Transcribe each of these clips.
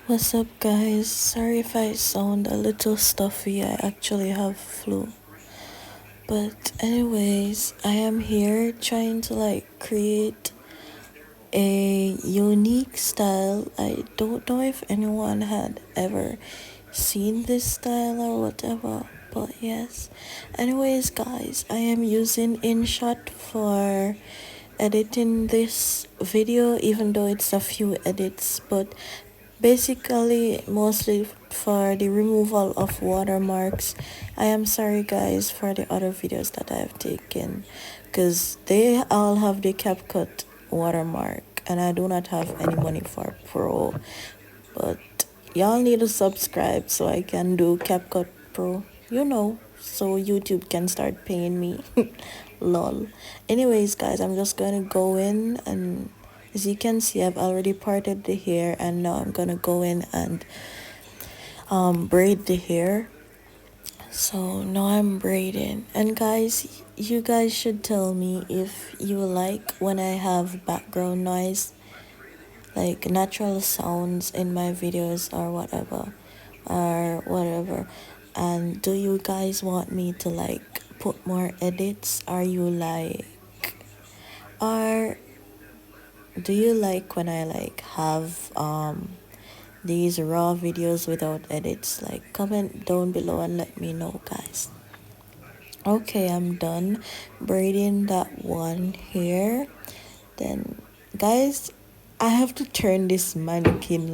What's up, guys? Sorry if I sound a little stuffy. I actually have flu. But anyways, I am here trying to create a unique style. I don't know if anyone had ever seen this style or whatever, but yes. Anyways, guys, I am using InShot for editing this video, even though it's a few edits, but basically mostly for the removal of watermarks. I am sorry, guys, for the other videos that I've taken, because they all have the CapCut watermark and I do not have any money for Pro. But y'all need to subscribe so I can do CapCut Pro, so YouTube can start paying me. Lol. Anyways, guys, I'm just gonna go in, and as you can see, I've already parted the hair, and now I'm gonna go in and braid the hair. So now I'm braiding, and guys, you guys should tell me if you like when I have background noise, like natural sounds in my videos or whatever. And do you guys want me to put more edits? Or do you like when I have these raw videos without edits? Comment down below and let me know, guys. Okay, I'm done braiding that one here. Then, guys, I have to turn this mannequin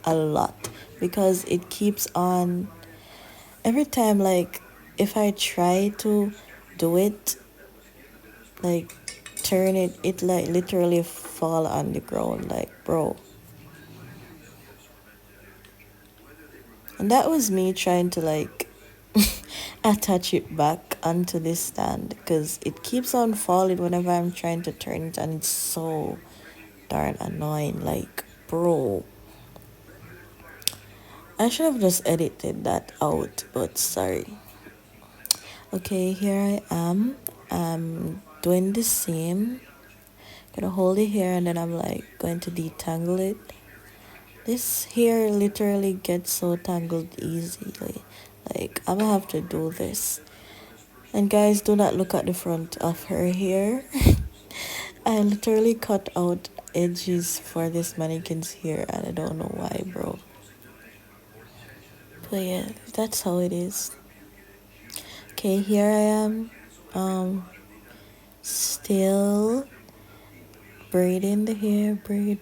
a lot because it keeps on every time, if I try to do it, like turn it literally fall on the ground, bro. And that was me trying to attach it back onto this stand because it keeps on falling whenever I'm trying to turn it, and it's so darn annoying. Bro, I should have just edited that out, but sorry. Okay, here I am. I'm doing the same. Gonna hold it here, and then I'm going to detangle it. This hair literally gets so tangled easily. I'm gonna have to do this. And guys, do not look at the front of her hair. I literally cut out edges for this mannequin's hair, and I don't know why, bro. But yeah, that's how it is. Okay, here I am. Still braiding the hair. Braid.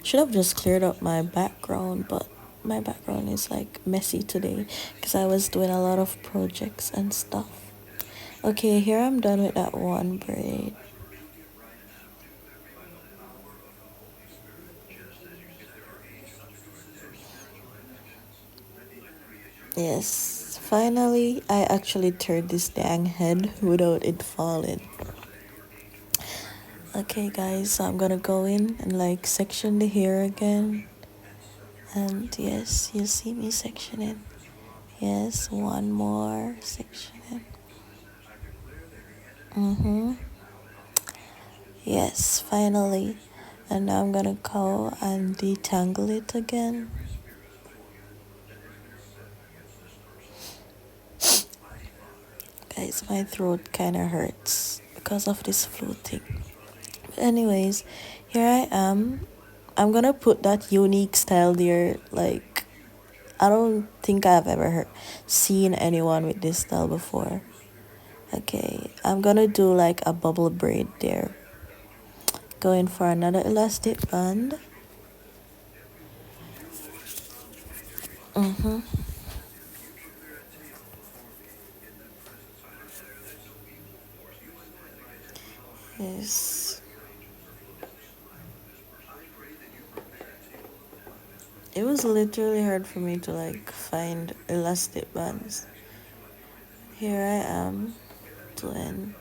Should have just cleared up my background, but my background is messy today because I was doing a lot of projects and stuff. Okay, here I'm done with that one braid. Yes, finally I actually turned this dang head without it falling. Okay, guys, so I'm gonna go in and section the hair again. And yes, you see me sectioning. Yes, one more sectioning. Yes, finally. And now I'm gonna go and detangle it again. Guys, my throat kinda hurts because of this flu thing. But anyways, here I am. I'm gonna put that unique style there. I don't think I've ever seen anyone with this style before. Okay, I'm gonna do a bubble braid there. Going for another elastic band. Yes. It was literally hard for me to find elastic bands. Here I am doing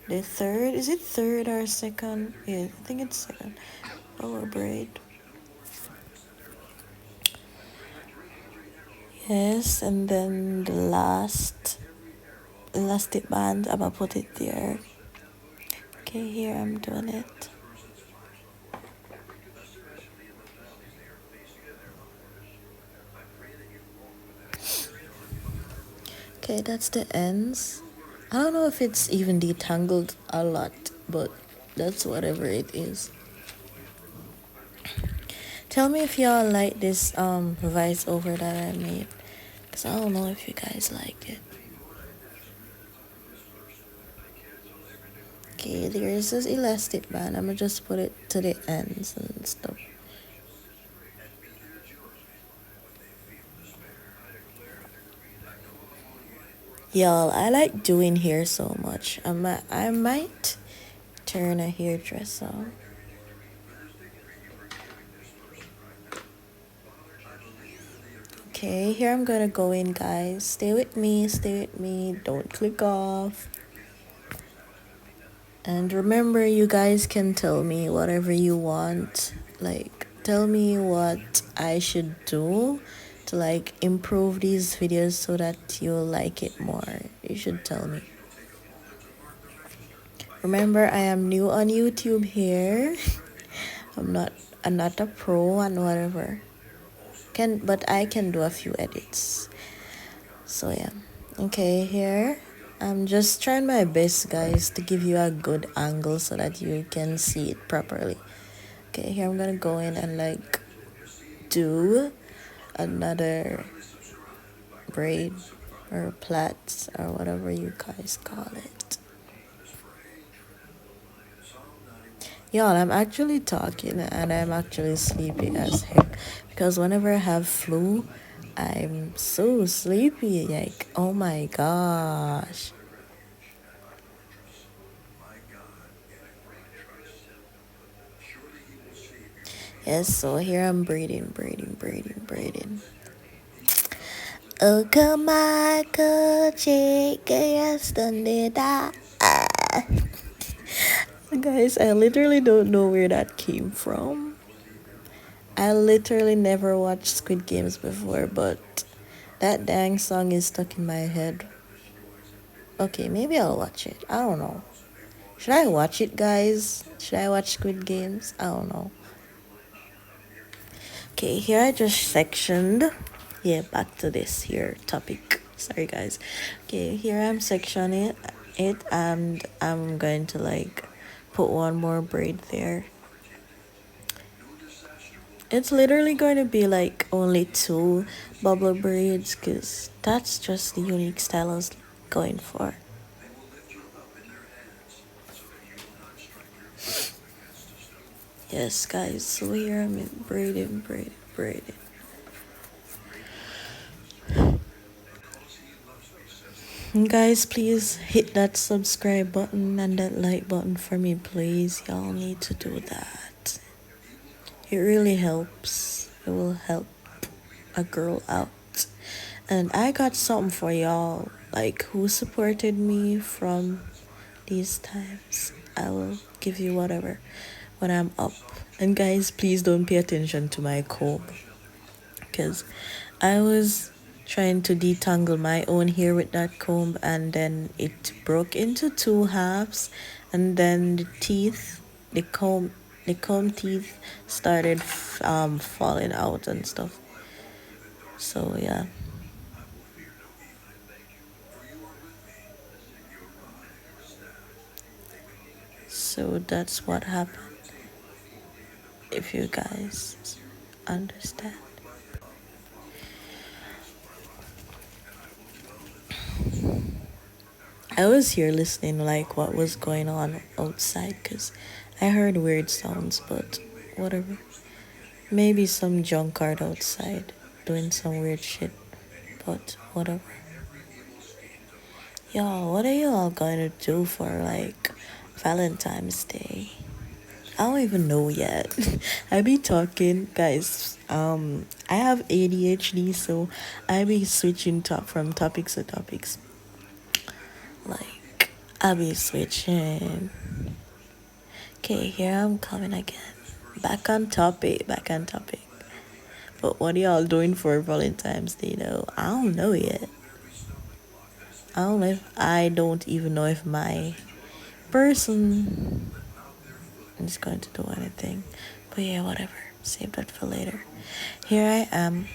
the third. Is it third or second? Yeah, I think it's second. Lower braid. Yes, and then the last elastic band. I'm gonna put it there. Okay, here I'm doing it. Okay, that's the ends. I don't know if it's even detangled a lot, but that's whatever it is. Tell me if y'all like this voice over that I made, because I don't know if you guys like it. Okay, there's this elastic band. I'm gonna just put it to the ends and stuff. Y'all, I like doing hair so much. I might turn a hairdresser. Okay, here I'm gonna go in, guys. Stay with me, stay with me. Don't click off. And remember, you guys can tell me whatever you want. Like, tell me what I should do to like improve these videos so that you'll like it more. You should tell me. Remember, I am new on YouTube here. I'm not a pro and whatever. But I can do a few edits. So yeah. Okay, here I'm just trying my best, guys, to give you a good angle so that you can see it properly. Okay, here I'm gonna go in and like do another braid or plaits or whatever you guys call it. Y'all, I'm actually talking and I'm actually sleepy as heck because whenever I have flu, I'm so sleepy. Like, oh my gosh. Yes, so here I'm braiding. Oh, come on, check yesterday. Guys, I literally don't know where that came from. I literally never watched Squid Games before, but that dang song is stuck in my head. Okay, maybe I'll watch it. I don't know. Should I watch it, guys? Should I watch Squid Games? I don't know. Okay, here I just sectioned. Yeah, back to this here topic. Sorry, guys. Okay, here I'm sectioning it, and I'm going to like put one more braid there. It's literally going to be like only two bubble braids because that's just the unique style I was going for. Yes, guys, so here I'm in braiding. And guys, please hit that subscribe button and that like button for me, please. Y'all need to do that. It really helps. It will help a girl out. And I got something for y'all, like who supported me from these times. I will give you whatever when I'm up. And guys, please don't pay attention to my comb because I was trying to detangle my own hair with that comb and then it broke into two halves and then the comb teeth started falling out and stuff. So yeah. So that's what happened. If you guys understand. I was here listening like what was going on outside because I heard weird sounds, but whatever. Maybe some junkyard outside doing some weird shit, but whatever. Y'all, what are y'all gonna do for like Valentine's Day? I don't even know yet. I be talking, guys. I have ADHD, so I be switching from topics to topics. Like, I be switching. Okay, here I'm coming again. Back on topic. But what are y'all doing for Valentine's Day though? I don't know yet. I don't even know if my person is going to do anything. But yeah, whatever. Save that for later. Here I am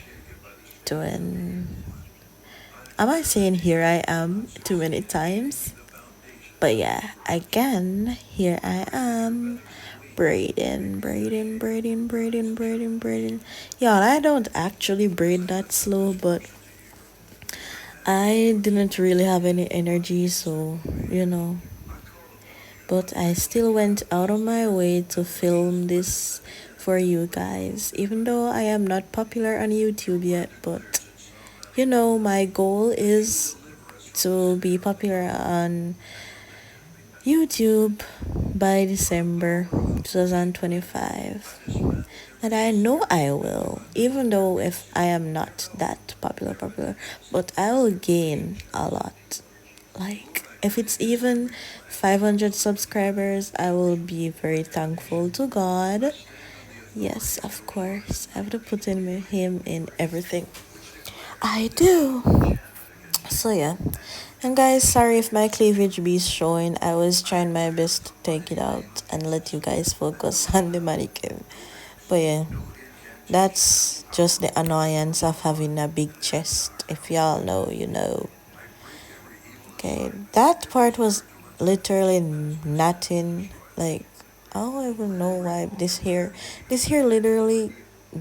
doing. Am I saying here I am too many times? But yeah, again, here I am. Braiding. Y'all, I don't actually braid that slow, but I didn't really have any energy, so you know. But I still went out of my way to film this for you guys, even though I am not popular on YouTube yet. But you know, my goal is to be popular on YouTube by December 2025. And I know I will, even though if I am not that popular, but I will gain a lot. Like, if it's even 500 subscribers, I will be very thankful to God. Yes, of course. I have to put him in everything I do. So yeah. And guys, sorry if my cleavage be showing. I was trying my best to take it out and let you guys focus on the mannequin. But yeah, that's just the annoyance of having a big chest. If y'all know, you know. Okay, that part was literally nothing. Like, I don't even know why this hair literally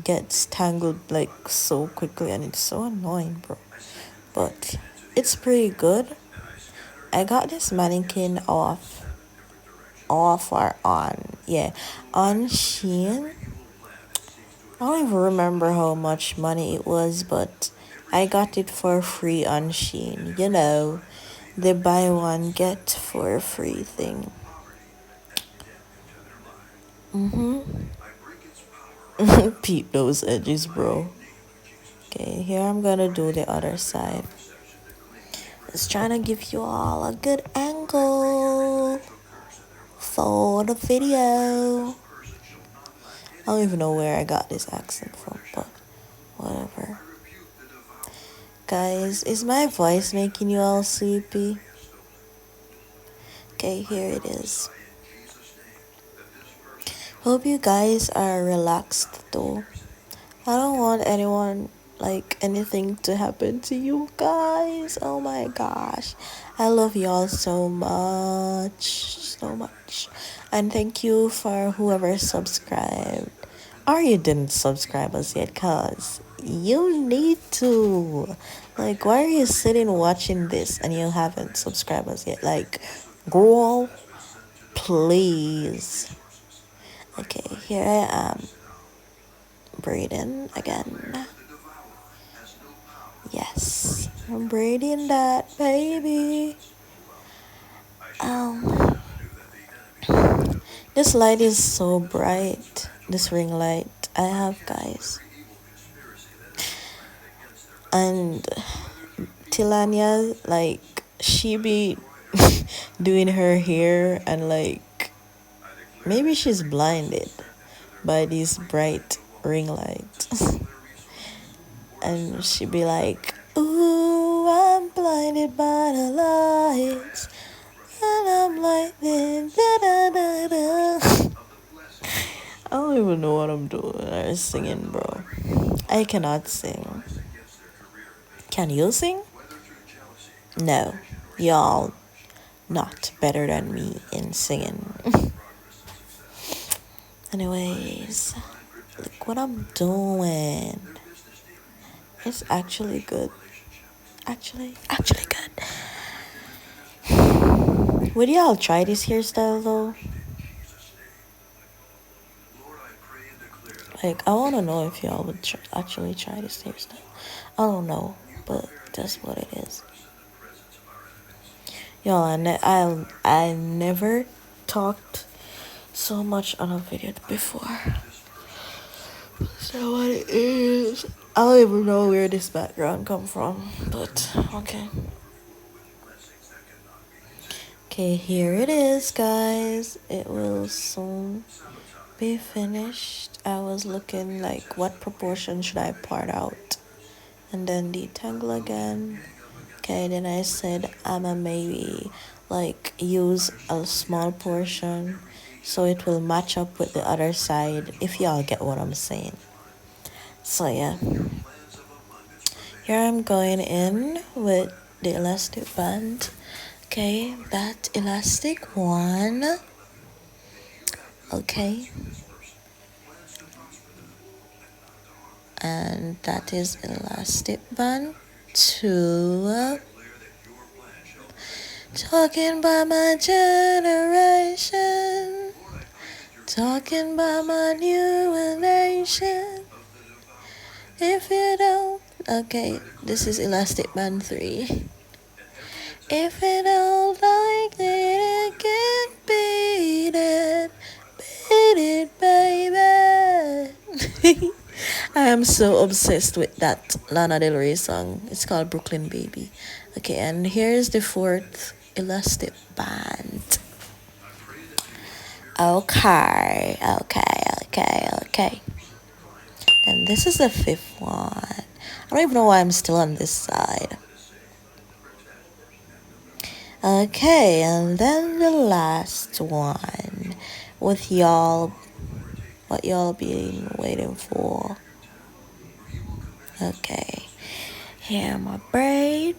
gets tangled like so quickly, and it's so annoying, bro. But it's pretty good. I got this mannequin off or on, yeah, on Shein. I don't even remember how much money it was, but I got it for free on Shein. You know, the buy one get for free thing. Peep those edges, bro. Okay, here I'm gonna do the other side. Just trying to give you all a good angle for the video. I don't even know where I got this accent from, but whatever. Guys, is my voice making you all sleepy? Okay, here it is. Hope you guys are relaxed though. I don't want anything to happen to you guys. Oh my gosh. I love y'all so much. So much. And thank you for whoever subscribed. Or you didn't subscribe us yet, cause you need to. Like, why are you sitting watching this and you haven't subscribed us yet? Like, girl, please. Okay, here I am. Braiding again. Yes, I'm braiding that, baby. Um, this light is so bright. This ring light I have, guys. And Tilania, like, she be doing her hair and, like, maybe she's blinded by these bright ring lights. And she be like, ooh, I'm blinded by the lights. And I'm like, da da da da. I don't even know what I'm doing. I'm singing, bro. I cannot sing. Can you sing? No. Y'all not better than me in singing. Anyways, look what I'm doing. It's actually good. Actually good. Would y'all try this hairstyle though? Like, I want to know if y'all would actually try this hairstyle. I don't know, but that's what it is. Y'all, I never talked so much on a video before. So what it is, I don't even know where this background come from, but okay. Okay, here it is, guys. It will soon be finished. I was looking like what proportion should I part out and then detangle again. Okay, then I said I'ma maybe like use a small portion so it will match up with the other side, if y'all get what I'm saying. So yeah, here I'm going in with the elastic band. Okay, that elastic one. Okay, and that is elastic band two. Talking about my generation, talking about my new nation. If you don't, okay, this is elastic band 3. If you don't like it, can beat it, baby. I am so obsessed with that Lana Del Rey song. It's called Brooklyn Baby. Okay, and here's the fourth elastic band. Okay. And this is the fifth one. I don't even know why I'm still on this side. Okay, and then the last one with y'all, what y'all been waiting for. Okay, here my braid.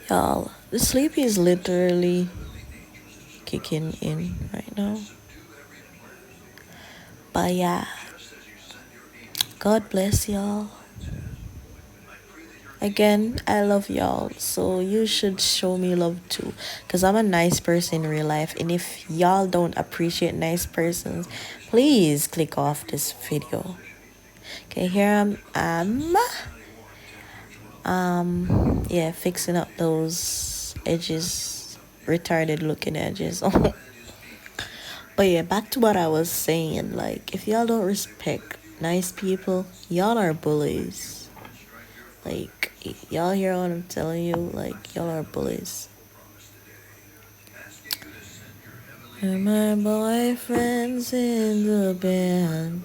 Y'all, the sleep is literally kicking in right now. But yeah, God bless y'all. Again, I love y'all, so you should show me love too. Because I'm a nice person in real life, and if y'all don't appreciate nice persons, please click off this video. Okay, here yeah, fixing up those edges, retarded looking edges. But yeah, back to what I was saying. Like, if y'all don't respect nice people, y'all are bullies. Like, y'all hear what I'm telling you? Like, y'all are bullies. And my boyfriend's in the band.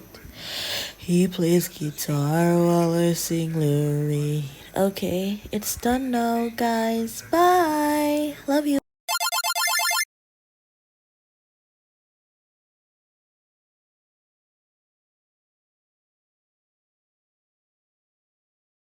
He plays guitar while I sing Lou Reed. Okay, it's done now, guys. Bye. Love you.